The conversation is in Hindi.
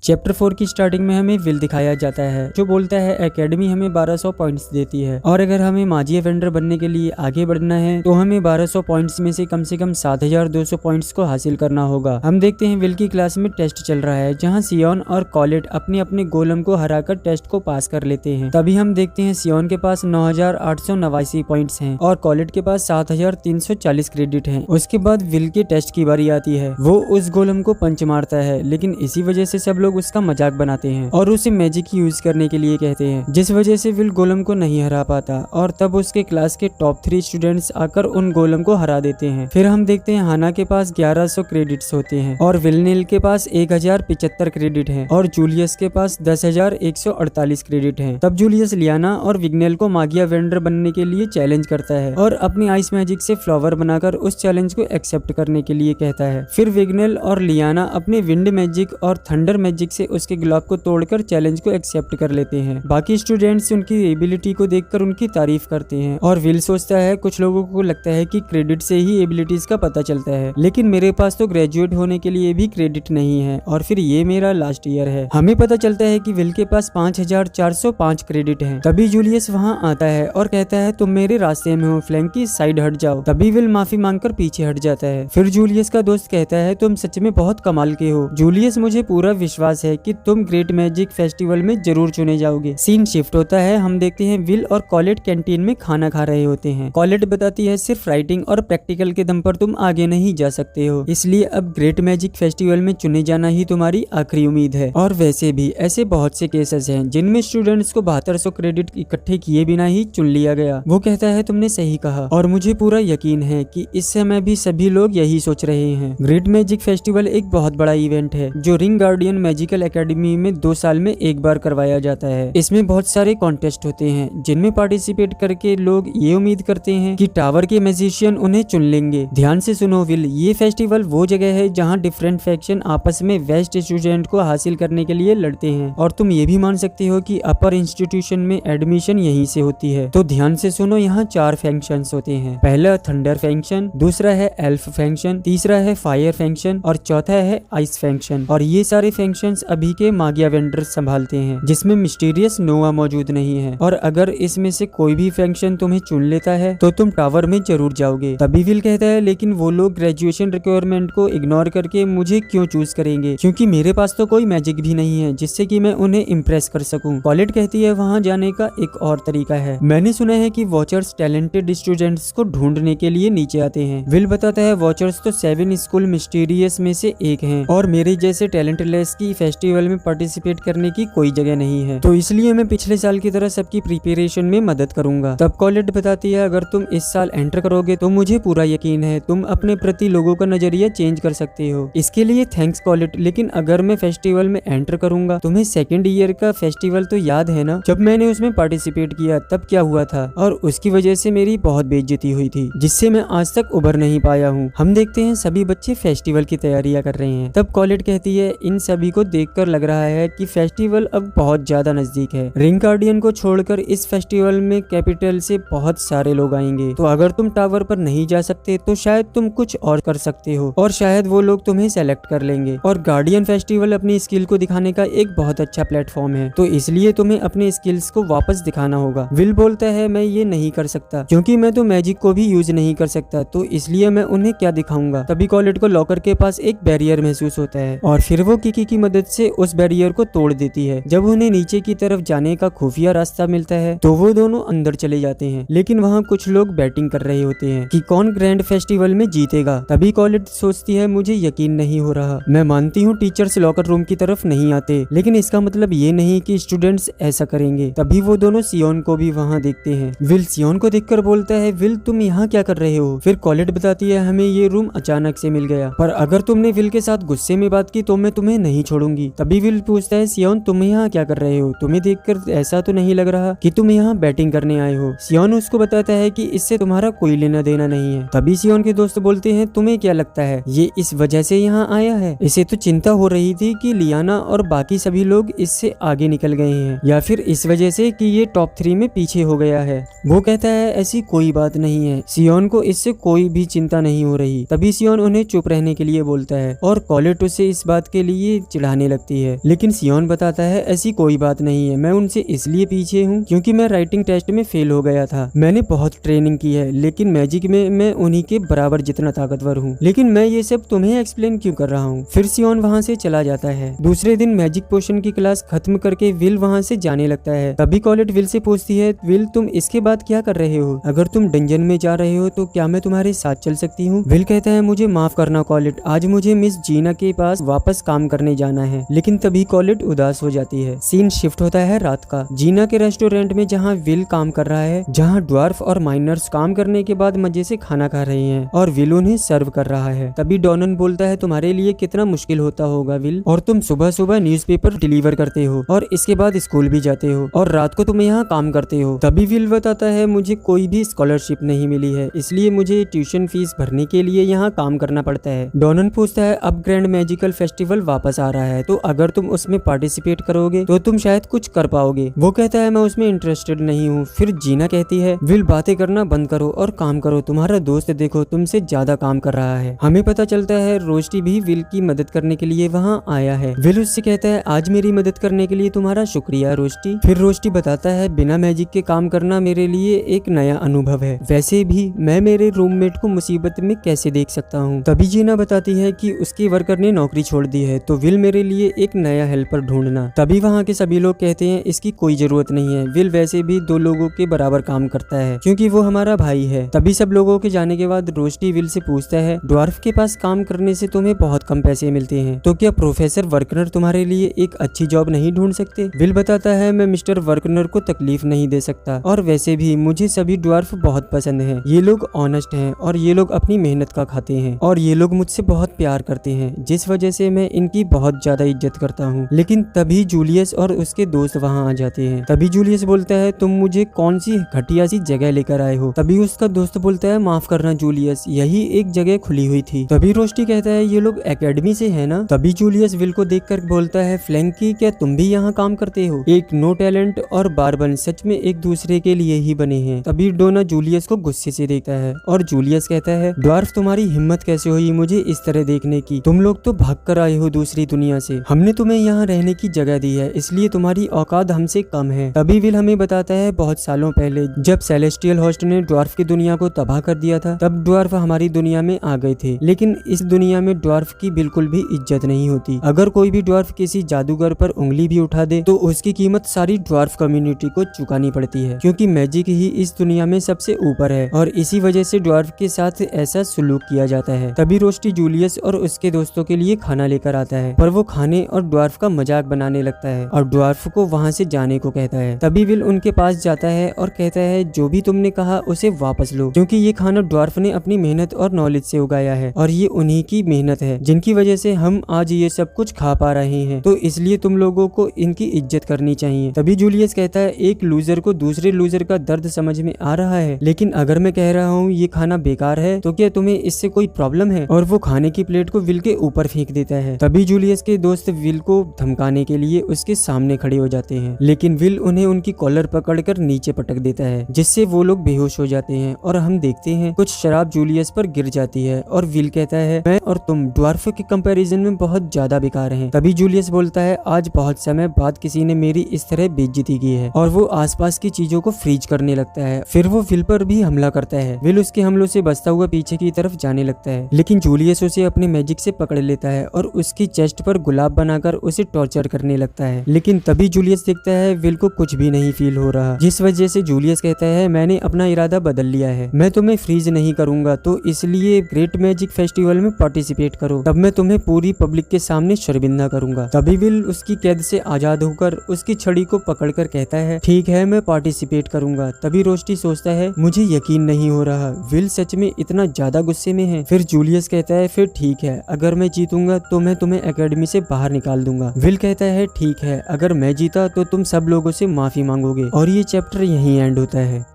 चैप्टर 4 की स्टार्टिंग में हमें विल दिखाया जाता है जो बोलता है एकेडमी हमें 1200 पॉइंट्स देती है और अगर हमें माजी वेंडर बनने के लिए आगे बढ़ना है तो हमें 1200 पॉइंट्स में से कम 7200 पॉइंट्स को हासिल करना होगा। हम देखते हैं विल की क्लास में टेस्ट चल रहा है जहाँ सियोन और कॉलेट अपने अपने गोलम को हराकर टेस्ट को पास कर लेते हैं। तभी हम देखते हैं सियोन के पास 9889 पॉइंट्स हैं और कॉलेट के पास 7340 क्रेडिट हैं। उसके बाद विल के टेस्ट की बारी आती है। वो उस गोलम को पंच मारता है लेकिन इसी वजह से सब लोग उसका मजाक बनाते हैं और उसे मैजिक यूज करने के लिए कहते हैं, जिस वजह से विल गोलम को नहीं हरा पाता और तब उसके क्लास के टॉप 3 स्टूडेंट्स आकर उन गोलम को हरा देते हैं। फिर हम देखते हैं हाना के पास 1100 क्रेडिट्स होते हैं और विलनेल के पास 1075 क्रेडिट हैं और जूलियस के पास 10,148 क्रेडिट हैं। तब जूलियस लियाना और विग्नेल को मागिया वेंडर बनने के लिए चैलेंज करता है और अपनी आइस मैजिक से फ्लावर बनाकर उस चैलेंज को एक्सेप्ट करने के लिए कहता है। फिर विग्नेल और लियाना अपने विंड मैजिक और थंडर मैजिक से उसके गुलाब को तोड़कर चैलेंज को एक्सेप्ट कर लेते हैं। बाकी स्टूडेंट्स उनकी एबिलिटी को देखकर उनकी तारीफ करते हैं और विल सोचता है कुछ लोगों को लगता है कि क्रेडिट से ही एबिलिटीज का पता चलता है लेकिन मेरे पास तो ग्रेजुएट होने के लिए भी क्रेडिट नहीं है और फिर ये मेरा लास्ट ईयर है। हमें पता चलता है कि विल के पास 5405 क्रेडिट है। तभी जूलियस वहाँ आता है और कहता है तुम मेरे रास्ते में हो, फ्लैंक की साइड हट जाओ। तभी विल माफी मांगकर पीछे हट जाता है। फिर जूलियस का दोस्त कहता है तुम सच में बहुत कमाल के हो जूलियस, मुझे पूरा विश्वास है कि तुम ग्रेट मैजिक फेस्टिवल में जरूर चुने जाओगे। सीन शिफ्ट होता है। हम देखते हैं विल और कॉलेट कैंटीन में खाना खा रहे होते हैं। कॉलेट बताती है सिर्फ राइटिंग और प्रैक्टिकल के दम पर तुम आगे नहीं जा सकते हो, इसलिए अब ग्रेट मैजिक फेस्टिवल में चुने जाना ही तुम्हारी आखिरी उम्मीद है। और वैसे भी ऐसे बहुत से केसेस हैं जिनमें स्टूडेंट्स को 7200 क्रेडिट इकट्ठे किए बिना ही चुन लिया गया। वो कहता है तुमने सही कहा और मुझे पूरा यकीन है कि इस समय भी सभी लोग यही सोच रहे हैं। ग्रेट मैजिक फेस्टिवल एक बहुत बड़ा इवेंट है जो रिंग गार्डियन मैजिकल एकेडमी में 2 साल में एक बार करवाया जाता है। इसमें बहुत सारे कॉन्टेस्ट होते हैं जिनमें पार्टिसिपेट करके लोग ये उम्मीद करते हैं कि टावर के मैजिशियन उन्हें चुन लेंगे। ध्यान से सुनो विल, ये फेस्टिवल वो जगह है जहाँ डिफरेंट फैक्शन आपस में बेस्ट स्टूडेंट को हासिल करने के लिए लड़ते हैं और तुम ये भी मान सकते हो कि अपर इंस्टीट्यूशन में एडमिशन यहीं से होती है। तो ध्यान से सुनो, यहाँ 4 फैक्शंस होते हैं। पहला थंडर फैक्शन, दूसरा है एल्फ फैक्शन, तीसरा है फायर फैक्शन और चौथा है आइस फैक्शन। और ये सारे फैक्शंस अभी के मागिया वेंडर्स संभालते हैं जिसमें मिस्टीरियस नोवा मौजूद नहीं है और अगर इसमें से कोई भी फैक्शन तुम्हें चुन लेता है तो तुम टावर में जरूर जाओगे। तभी विल कहता है लेकिन वो लोग ग्रेजुएशन रिक्वायरमेंट को इग्नोर करके मुझे क्यों चूज करेंगे क्योंकि मेरे पास तो कोई मैजिक भी नहीं है जिससे कि मैं उन्हें इम्प्रेस कर सकूं। कॉलेट कहती है वहाँ जाने का एक और तरीका है। मैंने सुना है कि वॉचर्स टैलेंटेड स्टूडेंट्स को ढूंढने के लिए नीचे आते हैं। विल बताता है वॉचर्स तो 7 स्कूल मिस्टीरियस में से एक हैं और मेरे जैसे टैलेंटलेस की फेस्टिवल में पार्टिसिपेट करने की कोई जगह नहीं है, तो इसलिए मैं पिछले साल की तरह सबकी प्रिपरेशन में मदद करूंगा। तब कॉलेट बताती है अगर तुम इस साल एंटर करोगे तो मुझे पूरा यकीन है तुम अपने प्रति लोगों का नजरिया चेंज कर सकते हो। इसके लिए थैंक्स कॉलेट, लेकिन अगर मैं फेस्टिवल में एंटर करूंगा, तुम्हें सेकेंड ईयर का फेस्टिवल तो याद है ना, जब मैंने उसमें पार्टिसिपेट किया तब क्या हुआ था और उसकी वजह से मेरी बहुत बेइज्जती हुई थी जिससे मैं आज तक उबर नहीं पाया हूँ। हम देखते हैं सभी बच्चे फेस्टिवल की तैयारियां कर रहे हैं। तब कॉलेट कहती है इन सभी को देखकर लग रहा है कि फेस्टिवल अब बहुत ज्यादा नजदीक है। रिंग गार्डियन को छोड़कर इस फेस्टिवल में कैपिटल से बहुत सारे लोग आएंगे, तो अगर तुम टावर पर नहीं जा सकते तो शायद तुम कुछ और कर सकते हो और शायद वो लोग तुम्हें सेलेक्ट कर लेंगे। और गार्डियन फेस्टिवल अपनी स्किल को दिखाने का एक बहुत अच्छा प्लेटफॉर्म है, तो इसलिए तुम्हें अपने स्किल्स को वापस दिखाना होगा। विल बोलता है मैं ये नहीं कर सकता क्योंकि मैं तो मैजिक को भी यूज नहीं कर सकता, तो इसलिए मैं उन्हें क्या दिखाऊंगा। तभी कॉलेट को लॉकर के पास एक बैरियर महसूस होता है और फिर वो किकी की मदद से उस बैरियर को तोड़ देती है। जब उन्हें नीचे की तरफ जाने का खुफिया रास्ता मिलता है तो वो दोनों अंदर चले जाते हैं, लेकिन वहाँ कुछ लोग बैटिंग कर रहे होते हैं कि कौन ग्रैंड फेस्टिवल में जीतेगा। तभी कॉलेट सोचती है मुझे यकीन नहीं हो रहा, मैं मानती हूँ टीचर्स लॉकर रूम की तरफ नहीं आते, लेकिन इसका मतलब ये नहीं कि स्टूडेंट्स ऐसा करेंगे। तभी वो दोनों सियोन को भी वहाँ देखते हैं। विल सियोन को देखकर बोलता है विल तुम यहाँ क्या कर रहे हो। फिर कॉलेट बताती है हमें ये रूम अचानक से मिल गया, पर अगर तुमने विल के साथ गुस्से में बात की तो मैं तुम्हें नहीं छोड़ूंगी। तभी विल पूछता है सियोन तुम यहाँ क्या कर रहे हो, तुम्हें देखकर ऐसा तो नहीं लग रहा कि तुम यहाँ बैटिंग करने आए हो। सियोन उसको बताता है कि इससे तुम्हारा कोई लेना देना नहीं है। तभी सियोन के दोस्त बोलते हैं तुम्हें क्या लगता है ये इस वजह से यहाँ आया है, इसे तो चिंता हो रही थी कि लियाना और बाकी सभी लोग इससे आगे निकल गए हैं या फिर इस वजह से कि ये टॉप 3 में पीछे हो गया है। वो कहता है ऐसी कोई बात नहीं है, सियोन को इससे कोई भी चिंता नहीं हो रही। तभी सियोन उन्हें चुप रहने के लिए बोलता है और कॉलेट उसे इस बात के लिए चिढ़ाने आने लगती है। लेकिन सियोन बताता है ऐसी कोई बात नहीं है, मैं उनसे इसलिए पीछे हूँ क्योंकि मैं राइटिंग टेस्ट में फेल हो गया था। मैंने बहुत ट्रेनिंग की है लेकिन मैजिक में मैं उन्हीं के बराबर जितना ताकतवर हूँ। लेकिन मैं ये सब तुम्हें एक्सप्लेन क्यों कर रहा हूँ। फिर सियोन वहाँ से चला जाता है। दूसरे दिन मैजिक पोशन की क्लास खत्म करके विल वहाँ से जाने लगता है। तभी कॉलेट विल से पूछती है, विल तुम इसके बाद क्या कर रहे हो? अगर तुम डंजन में जा रहे हो तो क्या मैं तुम्हारे साथ चल सकती हूँ? विल कहता है, मुझे माफ करना कॉलेट, आज मुझे मिस जीना के पास वापस काम करने जाना है। लेकिन तभी कॉलेट उदास हो जाती है। सीन शिफ्ट होता है रात का। जीना के रेस्टोरेंट में जहाँ विल काम कर रहा है, जहाँ ड्वार्फ और माइनर्स काम करने के बाद मजे से खाना खा रहे हैं और विल उन्हें सर्व कर रहा है। तभी डॉनन बोलता है, तुम्हारे लिए कितना मुश्किल होता होगा विल, और तुम सुबह सुबह न्यूज़पेपर डिलीवर करते हो और इसके बाद स्कूल भी जाते हो और रात को तुम यहाँ काम करते हो। तभी विल बताता है, मुझे कोई भी स्कॉलरशिप नहीं मिली है, इसलिए मुझे ट्यूशन फीस भरने के लिए यहाँ काम करना पड़ता है। डॉनन पूछता है, अब ग्रैंड मैजिकल फेस्टिवल वापस आ रहा है तो अगर तुम उसमें पार्टिसिपेट करोगे तो तुम शायद कुछ कर पाओगे। वो कहता है, मैं उसमें इंटरेस्टेड नहीं हूँ। फिर जीना कहती है, विल बातें करना बंद करो और काम करो, तुम्हारा दोस्त देखो तुमसे ज्यादा काम कर रहा है। हमें पता चलता है रोस्टी भी विल की मदद करने के लिए वहाँ आया है। विल उससे कहता है, आज मेरी मदद करने के लिए तुम्हारा शुक्रिया रोस्टी। फिर रोस्टी बताता है, बिना मैजिक के काम करना मेरे लिए एक नया अनुभव है, वैसे भी मैं मेरे रूममेट को मुसीबत में कैसे देख सकता हूँ। तभी जीना बताती है कि उसके वर्कर ने नौकरी छोड़ दी है तो विल मेरे लिए एक नया हेल्पर ढूंढना। तभी वहाँ के सभी लोग कहते हैं, इसकी कोई जरूरत नहीं है, विल वैसे भी 2 लोगों के बराबर काम करता है क्योंकि वो हमारा भाई है। तभी सब लोगों के जाने के बाद रोस्टी विल से पूछता है, ड्वार्फ के पास काम करने से तुम्हें बहुत कम पैसे मिलते हैं तो क्या प्रोफेसर वर्कनर तुम्हारे लिए एक अच्छी जॉब नहीं ढूंढ सकते? विल बताता है, मैं मिस्टर वर्कनर को तकलीफ नहीं दे सकता और वैसे भी मुझे सभी ड्वार्फ बहुत पसंद हैं। ये लोग ऑनेस्ट हैं और ये लोग अपनी मेहनत का खाते हैं और ये लोग मुझसे बहुत प्यार करते हैं, जिस वजह से मैं इनकी बहुत ज्यादा इज्जत करता हूँ। लेकिन तभी जूलियस और उसके दोस्त वहाँ आ जाते हैं। तभी जूलियस बोलता है, तुम मुझे कौन सी घटिया सी जगह लेकर आए हो? तभी उसका दोस्त बोलता है, माफ करना जूलियस, यही एक जगह खुली हुई थी। तभी रोस्टी कहता है, ये लोग एकेडमी से है ना? तभी जूलियस विल को देखकर बोलता है, फ्लैंकी क्या तुम भी यहाँ काम करते हो? एक नो टैलेंट और बारबन सच में एक दूसरे के लिए ही बने हैं। तभी डोना जूलियस को गुस्से से देखता है और जूलियस कहता है, ड्वार्फ तुम्हारी हिम्मत कैसे हुई मुझे इस तरह देखने की? तुम लोग तो भाग कर आए हो दूसरी दुनिया से, हमने तुम्हें यहाँ रहने की जगह दी है इसलिए तुम्हारी औकात हमसे कम है। तभी विल हमें बताता है, बहुत सालों पहले जब सेलेस्टियल होस्ट ने ड्वार्फ की दुनिया को तबाह कर दिया था तब ड्वार्फ हमारी दुनिया में आ गए थे, लेकिन इस दुनिया में ड्वार्फ की बिल्कुल भी इज्जत नहीं होती। अगर कोई भी ड्वार्फ किसी जादूगर पर उंगली भी उठा दे तो उसकी कीमत सारी ड्वार्फ कम्युनिटी को चुकानी पड़ती है क्योंकि मैजिक ही इस दुनिया में सबसे ऊपर है और इसी वजह से ड्वार्फ के साथ ऐसा सुलूक किया जाता है। तभी रोस्टी जूलियस और उसके दोस्तों के लिए खाना लेकर आता है पर वो खाने और ड्वार्फ का मजाक बनाने लगता है और ड्वार्फ को वहाँ से जाने को कहता है। तभी विल उनके पास जाता है और कहता है, जो भी तुमने कहा उसे वापस लो क्योंकि ये खाना ड्वार्फ ने अपनी मेहनत और नॉलेज से उगाया है और ये उन्हीं की मेहनत है जिनकी वजह से हम आज ये सब कुछ खा पा रहे हैं, तो इसलिए तुम लोगों को इनकी इज्जत करनी चाहिए। तभी जूलियस कहता है, एक लूजर को दूसरे लूजर का दर्द समझ में आ रहा है, लेकिन अगर मैं कह रहा हूँ ये खाना बेकार है तो क्या तुम्हें इससे कोई प्रॉब्लम है? और वो खाने की प्लेट को विल के ऊपर फेंक देता है। तभी जूलियस के दोस्त विल को धमकाने के लिए उसके सामने खड़े हो जाते हैं, लेकिन विल उन्हें उनकी कॉलर पकड़कर नीचे पटक देता है जिससे वो लोग बेहोश हो जाते हैं और हम देखते हैं कुछ शराब जूलियस पर गिर जाती है और विल कहता है, मैं और तुम ड्वार्फ के कंपैरिजन में बहुत ज्यादा बेकार हैं। तभी जूलियस बोलता है, आज बहुत समय बाद किसी ने मेरी इस तरह बेइज्जती की है और वो आसपास की चीजों को फ्रीज करने लगता है। फिर वो विल पर भी हमला करता है। विल उसके हमलों से बचता हुआ पीछे की तरफ जाने लगता है, लेकिन जूलियस उसे अपने मैजिक से पकड़ लेता है और उसकी चेस्ट पर गुलाब बनाकर उसे टॉर्चर करने लगता है। लेकिन तभी जूलियस देखता है विल को कुछ भी नहीं फील हो रहा, जिस वजह से जूलियस कहता है, मैंने अपना इरादा बदल लिया है, मैं तुम्हें फ्रीज नहीं करूंगा, तो इसलिए ग्रेट मैजिक फेस्टिवल में पार्टिसिपेट करो, तब मैं तुम्हें पूरी पब्लिक के सामने शर्मिंदा करूंगा। तभी विल उसकी कैद से आजाद होकर उसकी छड़ी को पकड़कर कहता है, ठीक है मैं पार्टिसिपेट करूंगा। तभी रोस्टी सोचता है, मुझे यकीन नहीं हो रहा विल सच में इतना ज्यादा गुस्से में है। फिर जूलियस कहता है, फिर ठीक है, अगर मैं जीतूंगा तो मैं तुम्हें एकेडमी से बाहर निकाल दूंगा। विल कहता है, ठीक है, अगर मैं जीता तो तुम सब लोगों से माफी मांगोगे। और ये चैप्टर यहीं एंड होता है।